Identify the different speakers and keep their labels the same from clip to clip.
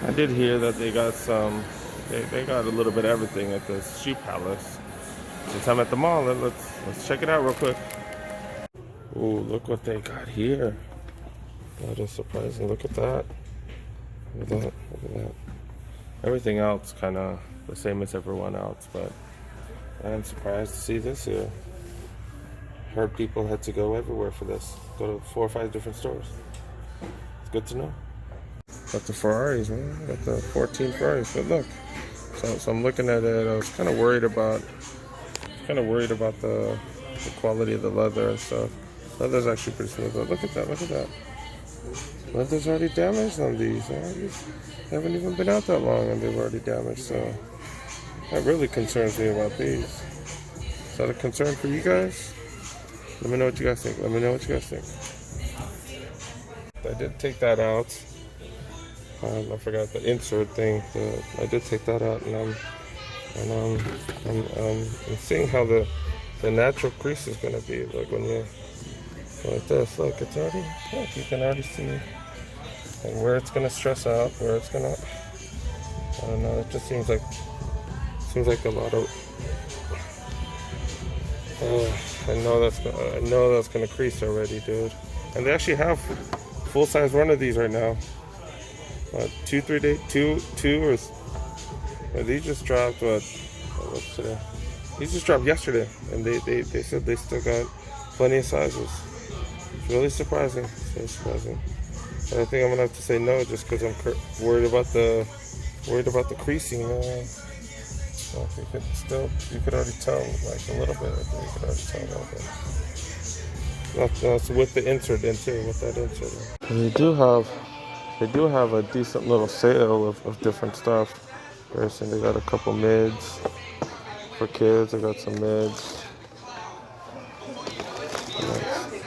Speaker 1: I did hear that they got they got a little bit of everything at the Shoe Palace. Since I'm at the mall, let's check it out real quick. Ooh, look what they got here. That is surprising. Look at that. Look at that. Look at that. Everything else kind of the same as everyone else, but I'm surprised to see this here. Heard people had to go everywhere for this. Go to 4 or 5 different stores. It's good to know. Got the Ferraris, man. Got the 14 Ferraris. But look, so I'm looking at it. I was kind of worried about the quality of the leather and stuff. Leather's actually pretty smooth. But look at that. Look at that. Leather's already damaged on these. They haven't even been out that long and they've already damaged. So that really concerns me about these. Is that a concern for you guys? Let me know what you guys think. Let me know what you guys think. I did take that out. I forgot the insert thing. I did take that out, and I'm seeing how the natural crease is gonna be. Like when you go like this. Look, it's already. Look, you can already see and where it's gonna stress out, where it's gonna. I don't know. It just seems like a lot of. I know that's gonna crease already, dude. And they actually have full size one of these right now. 2, 3 days, or these just dropped. What's today? These just dropped yesterday, and they said they still got plenty of sizes. It's really surprising. It's really surprising. But I think I'm gonna have to say no, just because I'm worried about the creasing. You could already tell like a little bit. I think you could already tell a little bit. That's with the insert in too, with that insert. And they do have a decent little sale of different stuff. They got a couple mids for kids. I got some mids.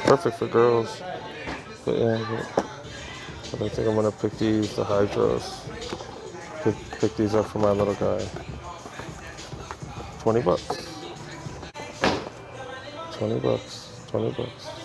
Speaker 1: Perfect for girls. But yeah, but I think I'm gonna pick these, the hydros. Pick these up for my little guy. $20. $20. $20.